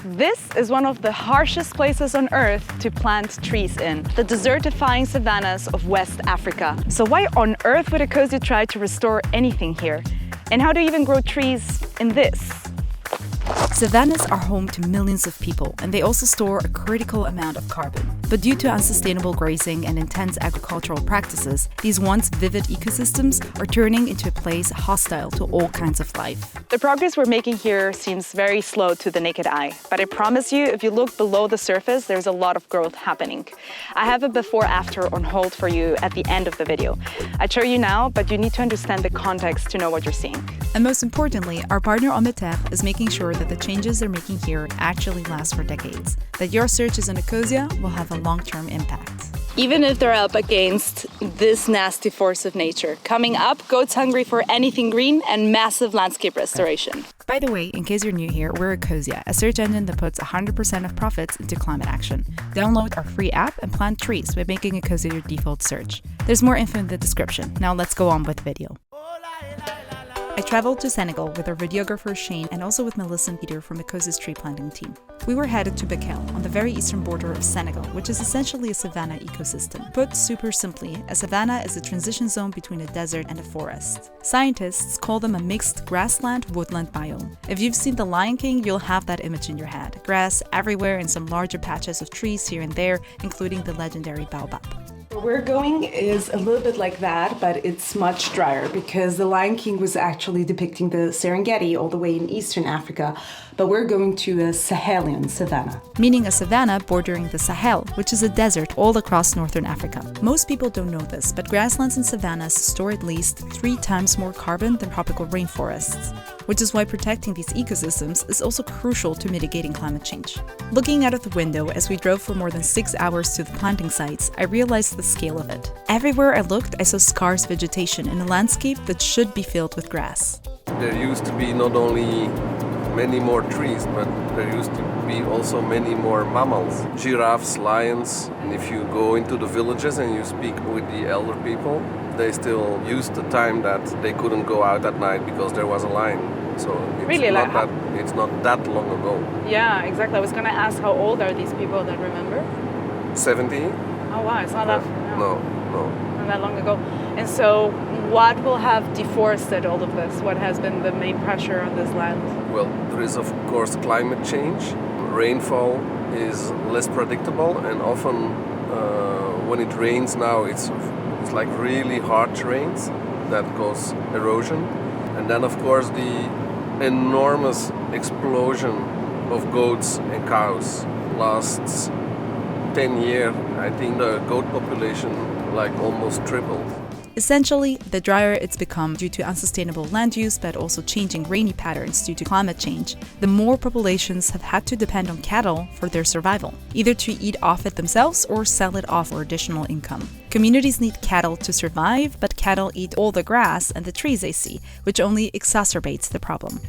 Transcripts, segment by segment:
This is one of the harshest places on Earth to plant trees in, the desertifying savannas of West Africa. So why on earth would Ecosia try to restore anything here? And how do you even grow trees in this? Savannas are home to millions of people, and they also store a critical amount of carbon. But due to unsustainable grazing and intense agricultural practices, these once vivid ecosystems are turning into a place hostile to all kinds of life. The progress we're making here seems very slow to the naked eye, but I promise you, if you look below the surface, there's a lot of growth happening. I have a before-after on hold for you at the end of the video. I'd show you now, but you need to understand the context to know what you're seeing. And most importantly, our partner Terre is making sure that the changes they're making here actually last for decades, that your searches in Ecosia will have a long-term impact. Even if they're up against this nasty force of nature. Coming up, goats hungry for anything green and massive landscape restoration. By the way, in case you're new here, we're Ecosia, a search engine that puts 100% of profits into climate action. Download our free app and plant trees by making Ecosia your default search. There's more info in the description. Now let's go on with the video. I traveled to Senegal with our videographer Shane and also with Melissa and Peter from Ecosia's tree planting team. We were headed to Bakel, on the very eastern border of Senegal, which is essentially a savanna ecosystem. Put super simply, a savanna is a transition zone between a desert and a forest. Scientists call them a mixed grassland-woodland biome. If you've seen The Lion King, you'll have that image in your head. Grass everywhere and some larger patches of trees here and there, including the legendary baobab. Where we're going is a little bit like that, but it's much drier because The Lion King was actually depicting the Serengeti all the way in eastern Africa, but we're going to a Sahelian savanna. Meaning a savanna bordering the Sahel, which is a desert all across northern Africa. Most people don't know this, but grasslands and savannas store at least 3 times more carbon than tropical rainforests, which is why protecting these ecosystems is also crucial to mitigating climate change. Looking out of the window as we drove for more than 6 hours to the planting sites, I realized the scale of it. Everywhere I looked, I saw scarce vegetation in a landscape that should be filled with grass. There used to be not only many more trees, but there used to be also many more mammals, giraffes, lions. And if you go into the villages and you speak with the elder people, they still use the time that they couldn't go out at night because there was a lion. So it's, really, it's not that long ago. Yeah, exactly. I was going to ask how old are these people that remember? 70? Oh wow, it's not that No. Not that long ago. And so what will have deforested all of this? What has been the main pressure on this land? Well, there is of course climate change. Rainfall is less predictable, and often when it rains now it's like really hard rains that cause erosion. And then of course the enormous explosion of goats and cows lasts 10 years. I think the goat population like almost tripled. Essentially, the drier it's become due to unsustainable land use but also changing rainy patterns due to climate change, the more populations have had to depend on cattle for their survival, either to eat off it themselves or sell it off for additional income. Communities need cattle to survive, but cattle eat all the grass and the trees they see, which only exacerbates the problem.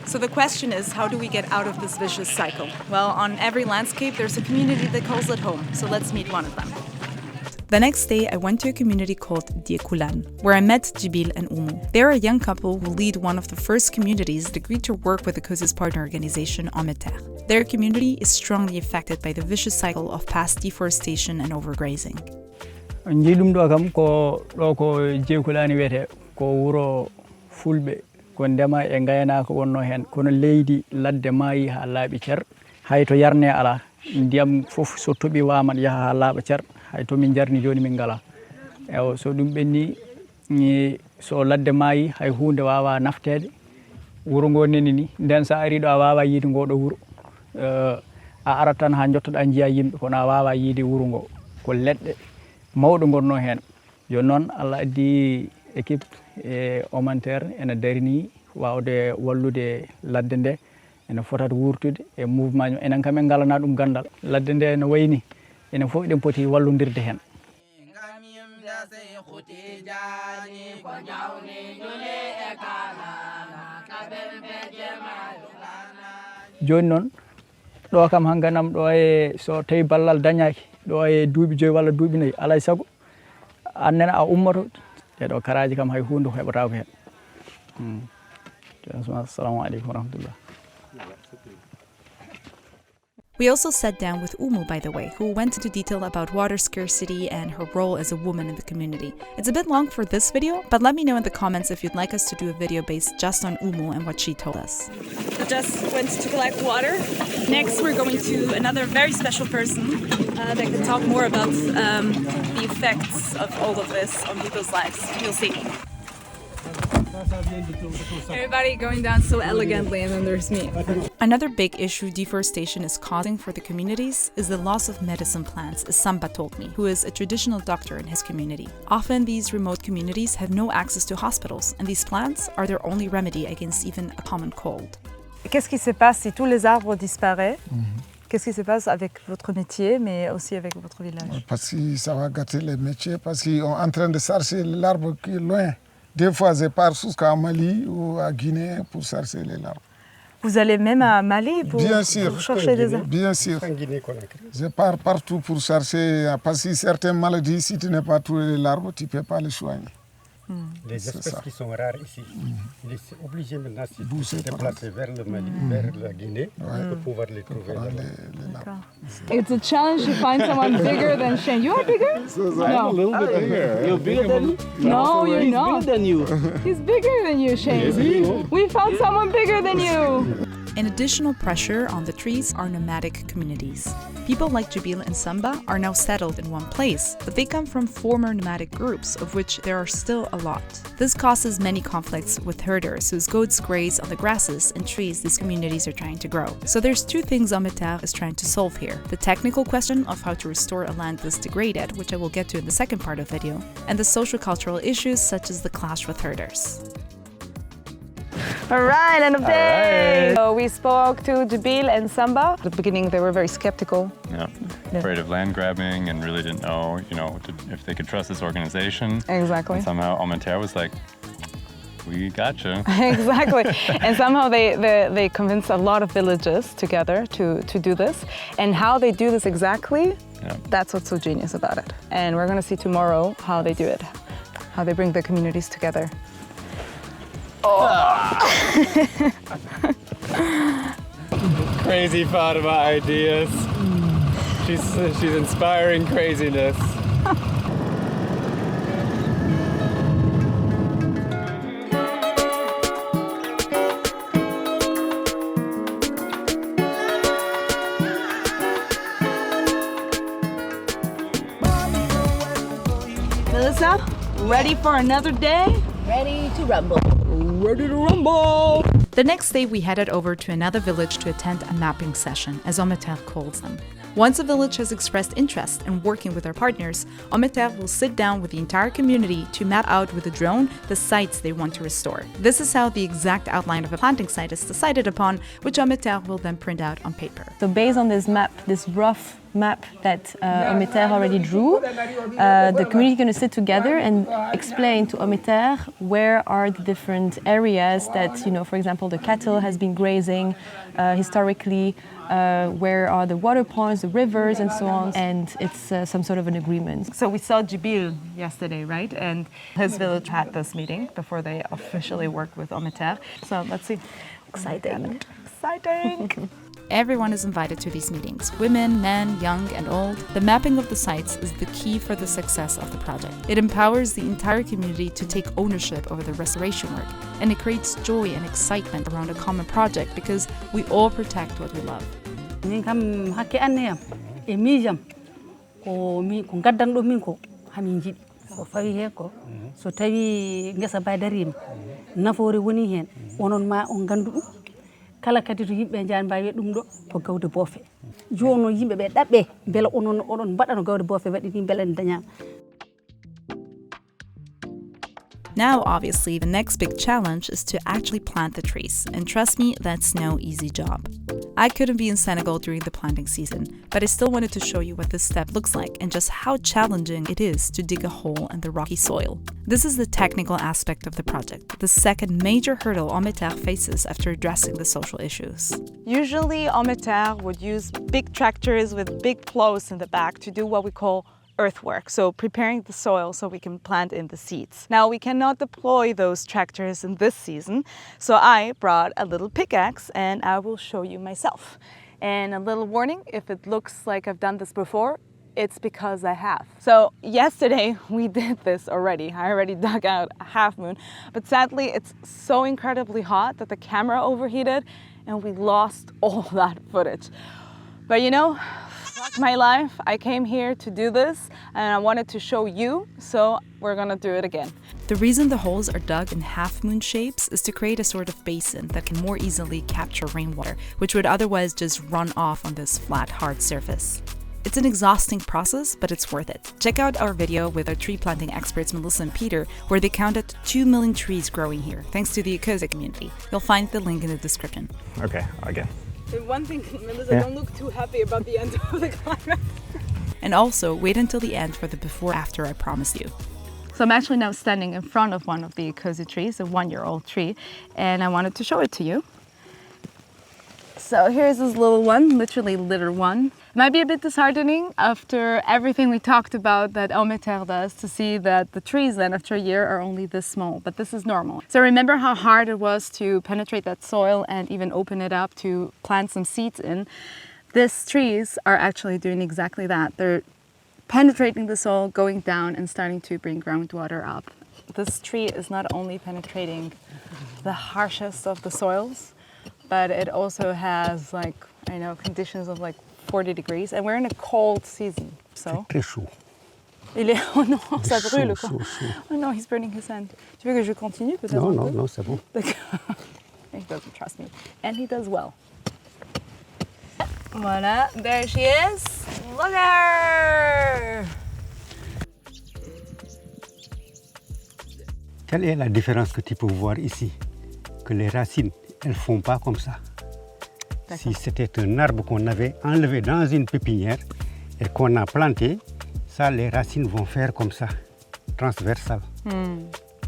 So the question is, how do we get out of this vicious cycle? Well, on every landscape, there's a community that calls it home, so let's meet one of them. The next day, I went to a community called Diekulan, where I met Jibil and Umu. They're a young couple who lead one of the first communities that agreed to work with Ecosia's partner organization, Terre. Their community is strongly affected by the vicious cycle of past deforestation and overgrazing. ko ndema e gaynako wonno hen kono leydi ladde maayi ha laabi cer hay to yarne ala ndiyam fof so tobi waman yaha ha laaba cer hay to min jarni joni min gala ewo so dum benni ni so ladde maayi hay hunde wawa naftede wuro ngo neni ni den sa ari do a wawa yidi ngodo wuro a aratan ha jottoda jiya yimbe kono a wawa yidi wuro ngo ko ledde mawdo gonno hen yo non Allah addi équipe Terre ene darini wawde wallude ladde nde ene fotata wurtude e mouvement enen kam en galana dum gandal ladde nde ne wayni enen fof den poti wallondirde hen joni non do kam hanganam do e so tawi ballal dañaki do e duubi joy walla duubi nayi alay sago annena a ummato ɗeɗo karaji kam hay hunde ko heɓata ko hen assalamu aleykum wa rahmatullah. We also sat down with Umu, by the way, who went into detail about water scarcity and her role as a woman in the community. It's a bit long for this video, but let me know in the comments if you'd like us to do a video based just on Umu and what she told us. We just went to collect water. Next, we're going to another very special person that can talk more about the effects of all of this on people's lives. You'll see. Everybody going down so elegantly, and then there's me. Another big issue deforestation is causing for the communities is the loss of medicine plants, as Samba told me, who is a traditional doctor in his community. Often these remote communities have no access to hospitals, and these plants are their only remedy against even a common cold. Qu'est-ce qui se passe si tous les arbres disparaissent? Qu'est-ce qui se passe avec votre métier, mais aussi avec votre village? Parce que ça va gâter les métiers, parce qu'on est en train de chercher l'arbre qui est loin. Des fois, je pars jusqu'à Mali ou à Guinée pour chercher les arbres. Vous allez même à Mali pour chercher des arbres? Bien sûr. Je pars partout pour chercher, parce que certaines maladies, si tu n'as pas trouvé l'arbre, tu ne peux pas les soigner. Les espèces qui sont rares ici, il est obligé maintenant de se déplacer vers le Mali, vers la Guinée, pour pouvoir les trouver là-bas. It's a challenge to find someone bigger than Shane. You are bigger? I'm a little bit bigger. You're bigger than me? No, you're not. He's bigger than you. He's bigger than you, Shane. We found someone bigger than you. An additional pressure on the trees are nomadic communities. People like Jubil and Samba are now settled in one place, but they come from former nomadic groups, of which there are still a lot. This causes many conflicts with herders whose goats graze on the grasses and trees these communities are trying to grow. So there's two things Hommes Terre is trying to solve here. The technical question of how to restore a land this degraded, which I will get to in the second part of the video, and the social-cultural issues such as the clash with herders. All right, end of day. Right. So we spoke to Jubil and Samba. At the beginning, they were very skeptical. Yeah, afraid of land grabbing and really didn't know, if they could trust this organization. Exactly. And somehow Hommes Terre was like, we gotcha. Exactly. And somehow they convinced a lot of villages together to do this. And how they do this exactly, that's what's so genius about it. And we're going to see tomorrow how they do it, how they bring the communities together. Crazy Fátima ideas. She's inspiring craziness. Melissa, ready for another day? Ready to rumble. Ready to rumble! The next day, we headed over to another village to attend a mapping session, as Hommes Terre calls them. Once a village has expressed interest in working with their partners, Hommes Terre will sit down with the entire community to map out with a drone the sites they want to restore. This is how the exact outline of a planting site is decided upon, which Hommes Terre will then print out on paper. So based on this map, this rough map that Hommes Terre already drew, the community is going to sit together and explain to Hommes Terre where are the different areas that, for example, the cattle has been grazing historically, where are the water points, the rivers, and so on, and it's some sort of an agreement. So we saw Jubil yesterday, right? And his village had this meeting before they officially worked with Hommes Terre. So let's see. Exciting. Exciting! Everyone is invited to these meetings, women, men, young and old. The mapping of the sites is the key for the success of the project. It empowers the entire community to take ownership over the restoration work, and it creates joy and excitement around a common project because we all protect what we love. So fawi heko so tawi ngesa ba darima nafoore woni hen onon ma on gandu dum kala kadi to yimbe jaan mbawi dum do ko gawde bofe jono yimbe be dabbe bela onon badano gawde bofe wadi ni bela dañam. Now, obviously, the next big challenge is to actually plant the trees, and trust me, that's no easy job. I couldn't be in Senegal during the planting season, but I still wanted to show you what this step looks like and just how challenging it is to dig a hole in the rocky soil. This is the technical aspect of the project, the second major hurdle Hommes Terre faces after addressing the social issues. Usually, Hommes Terre would use big tractors with big plows in the back to do what we call earthwork, so preparing the soil so we can plant in the seeds. Now, we cannot deploy those tractors in this season, so I brought a little pickaxe and I will show you myself. And a little warning, if it looks like I've done this before, it's because I have. So yesterday we did this already. I already dug out a half moon, but sadly it's so incredibly hot that the camera overheated and we lost all that footage. But you know, fuck my life. I came here to do this and I wanted to show you, so we're gonna do it again. The reason the holes are dug in half-moon shapes is to create a sort of basin that can more easily capture rainwater, which would otherwise just run off on this flat, hard surface. It's an exhausting process, but it's worth it. Check out our video with our tree planting experts Melissa and Peter, where they counted 2 million trees growing here, thanks to the Ecosia community. You'll find the link in the description. Okay, again. One thing, Melissa, don't look too happy about the end of the climate. And also, wait until the end for the before-after I promised you. So I'm actually now standing in front of one of the Ecosia trees, a 1-year-old tree, and I wanted to show it to you. So here's this little one, literally little one. It might be a bit disheartening after everything we talked about that Hommes does to see that the trees then after a year are only this small, but this is normal. So remember how hard it was to penetrate that soil and even open it up to plant some seeds in. These trees are actually doing exactly that. They're penetrating the soil, going down and starting to bring groundwater up. This tree is not only penetrating the harshest of the soils, but it also has like, I know, conditions of like 40 degrees, and we're in a cold season, so. Très chaud. Oh non, ça brûle quoi. Oh no, he's burning his hand. Tu veux que je continue peut-être? Non, c'est bon. He doesn't trust me, and he does well. Voilà, there she is. Look at her! Quelle est la différence que tu peux voir ici? Que les racines, elles ne font pas comme ça. Si c'était un arbre qu'on avait enlevé dans une pépinière et qu'on a planté, ça, les racines vont faire comme ça, transversal.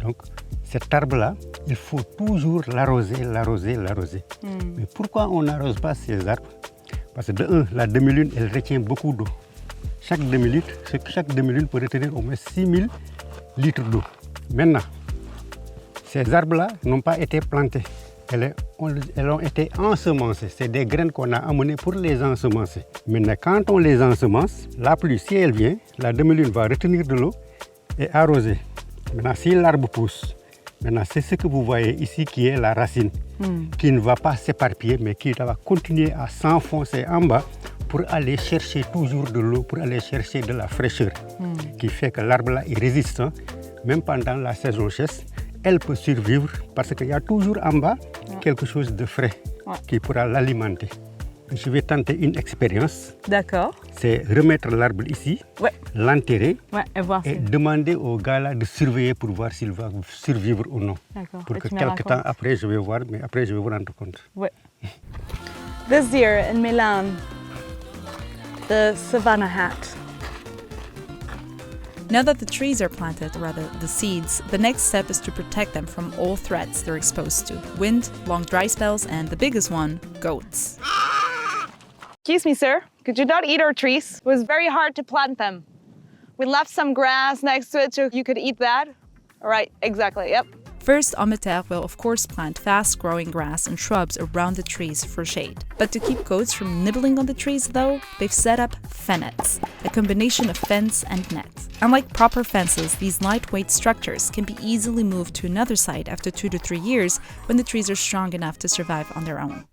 Donc, cet arbre-là, il faut toujours l'arroser. Mais pourquoi on n'arrose pas ces arbres? Parce que de un, la demi-lune, elle retient beaucoup d'eau. Chaque demi-lune peut retenir au moins 6000 litres d'eau. Maintenant, ces arbres-là n'ont pas été plantés. Elles ont été ensemencées. C'est des graines qu'on a amenées pour les ensemencer. Maintenant, quand on les ensemence, la pluie, si elle vient, la demi-lune va retenir de l'eau et arroser. Maintenant, si l'arbre pousse, maintenant, c'est ce que vous voyez ici qui est la racine, qui ne va pas s'éparpiller, mais qui va continuer à s'enfoncer en bas pour aller chercher toujours de l'eau, pour aller chercher de la fraîcheur, qui fait que l'arbre-là est résistant, même pendant la saison sèche. Elle peut survivre parce qu'il y a toujours en bas quelque chose de frais qui pourra l'alimenter. Je vais tenter une expérience. D'accord. C'est remettre l'arbre ici, l'enterrer et demander au gars là de surveiller pour voir s'il va survivre ou non. Pour que quelques temps après, je vais voir, mais après je vais vous rendre compte. Ouais. This year in Milan, the savanna hat. Now that the trees are planted, or rather the seeds, the next step is to protect them from all threats they're exposed to. Wind, long dry spells, and the biggest one, goats. Excuse me, sir. Could you not eat our trees? It was very hard to plant them. We left some grass next to it so you could eat that. All right, exactly, yep. First, Hommes will of course plant fast-growing grass and shrubs around the trees for shade. But to keep goats from nibbling on the trees though, they've set up fenets, a combination of fence and net. Unlike proper fences, these lightweight structures can be easily moved to another site after 2 to 3 years when the trees are strong enough to survive on their own.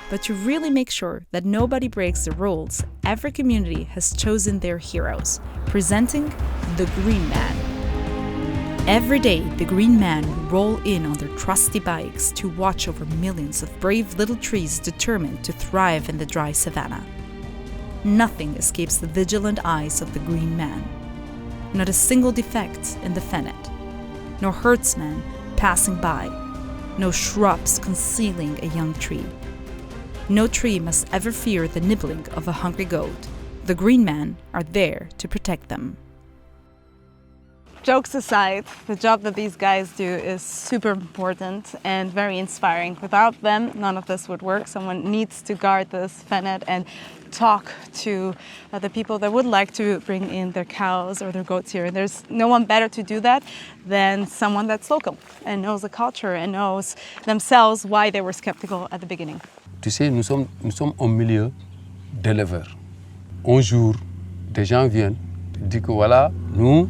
But to really make sure that nobody breaks the rules, every community has chosen their heroes, presenting the Green Man. Every day, the Green Man will roll in on their trusty bikes to watch over millions of brave little trees determined to thrive in the dry savanna. Nothing escapes the vigilant eyes of the Green Man. Not a single defect in the fennet. No herdsman passing by. No shrubs concealing a young tree. No tree must ever fear the nibbling of a hungry goat. The Green Men are there to protect them. Jokes aside, the job that these guys do is super important and very inspiring. Without them, none of this would work. Someone needs to guard this fennet and talk to the people that would like to bring in their cows or their goats here. And there's no one better to do that than someone that's local and knows the culture and knows themselves why they were skeptical at the beginning. Tu sais, nous sommes au milieu d'éleveurs. Un jour, des gens viennent, disent que voilà, nous,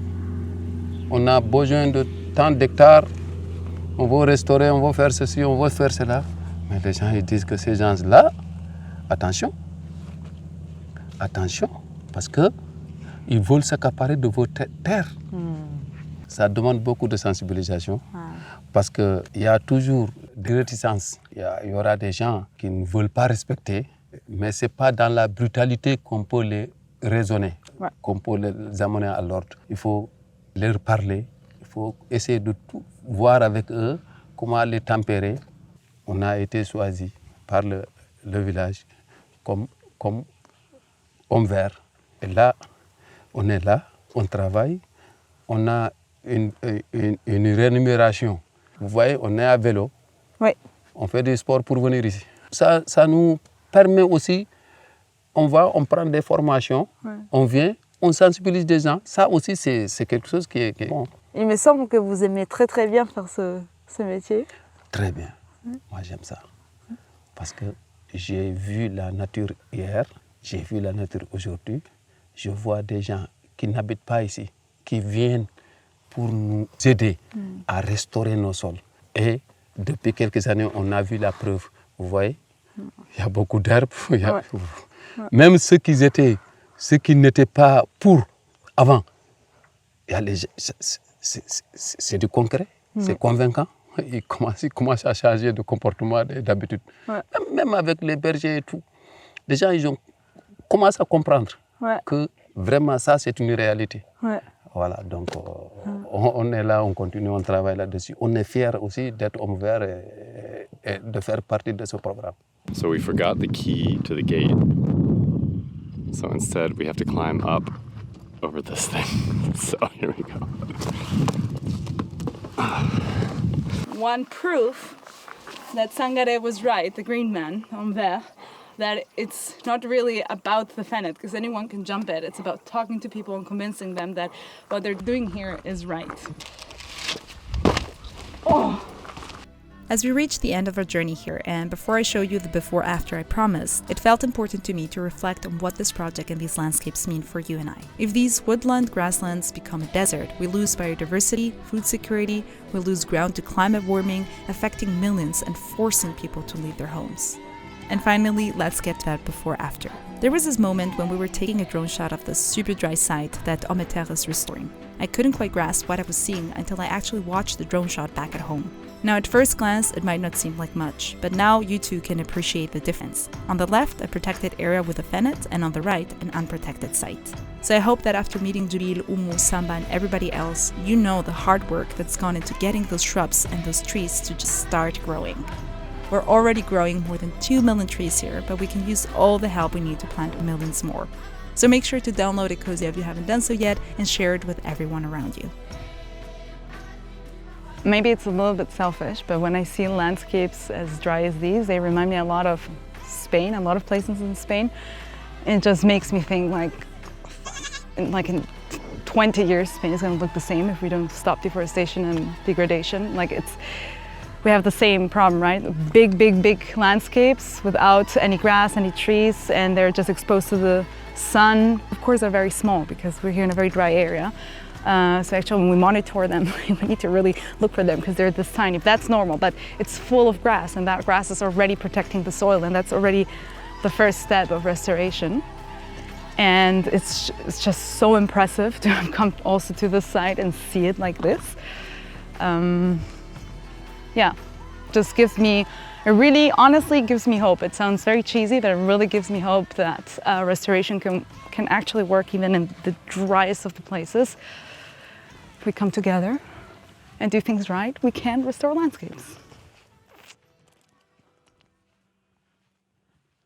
on a besoin de tant d'hectares, on va restaurer, on va faire ceci, on va faire cela. Mais les gens ils disent que ces gens-là, attention, parce qu'ils veulent s'accaparer de vos terres. Ça demande beaucoup de sensibilisation, parce qu'il y a toujours des réticences. Il y aura des gens qui ne veulent pas respecter, mais ce n'est pas dans la brutalité qu'on peut les raisonner, qu'on peut les amener à l'ordre. Il faut leur parler, il faut essayer de tout voir avec eux, comment les tempérer. On a été choisi par le village comme homme vert. Et là, on est là, on travaille, on a une rémunération. Vous voyez, on est à vélo, on fait du sport pour venir ici. Ça nous permet aussi, on prend des formations, on vient, on sensibilise des gens. Ça aussi, c'est quelque chose qui est bon. Il me semble que vous aimez très très bien faire ce métier. Très bien. Moi, j'aime ça. Parce que j'ai vu la nature hier, j'ai vu la nature aujourd'hui. Je vois des gens qui n'habitent pas ici, qui viennent pour nous aider à restaurer nos sols. Et depuis quelques années, on a vu la preuve. Vous voyez, il y a beaucoup d'herbes. Même ceux qui n'étaient pas pour avant, c'est du concret, c'est convaincant. Ils commencent à changer de comportement d'habitude. Même avec les bergers et tout. Les gens, ils ont commencé à comprendre que vraiment ça, c'est une réalité. Voilà, donc on est là, on continue, on travaille là-dessus. On est fiers aussi d'être Hommes verts et de faire partie de ce programme. So we forgot the key to the gate. So instead, we have to climb up over this thing. So here we go. One proof that Sangare was right, the green man, Hommes verts, that it's not really about the fennet, because anyone can jump it. It's about talking to people and convincing them that what they're doing here is right. As we reach the end of our journey here, and before I show you the before-after I promised, it felt important to me to reflect on what this project and these landscapes mean for you and I. If these woodland grasslands become a desert, we lose biodiversity, food security, we lose ground to climate warming, affecting millions and forcing people to leave their homes. And finally, let's get to that before-after. There was this moment when we were taking a drone shot of this super dry site that Terre is restoring. I couldn't quite grasp what I was seeing until I actually watched the drone shot back at home. Now at first glance, it might not seem like much, but now you too can appreciate the difference. On the left, a protected area with a fennet, and on the right, an unprotected site. So I hope that after meeting Jibril, Umu, Samba and everybody else, you know the hard work that's gone into getting those shrubs and those trees to just start growing. We're already growing more than 2 million trees here, but we can use all the help we need to plant millions more. So make sure to download Ecosia if you haven't done so yet and share it with everyone around you. Maybe it's a little bit selfish, but when I see landscapes as dry as these, they remind me a lot of Spain, a lot of places in Spain. It just makes me think like in 20 years, Spain is going to look the same if we don't stop deforestation and degradation. We have the same problem, right? Big landscapes without any grass, any trees, and they're just exposed to the sun. Of course, they're very small because we're here in a very dry area. So actually when we monitor them, we need to really look for them because they're this tiny. That's normal, but it's full of grass, and that grass is already protecting the soil, and that's already the first step of restoration. And it's just so impressive to come also to this site and see it like this. Yeah, just gives me, it really honestly gives me hope. It sounds very cheesy, but it really gives me hope that restoration can actually work even in the driest of the places. If we come together and do things right, we can restore landscapes.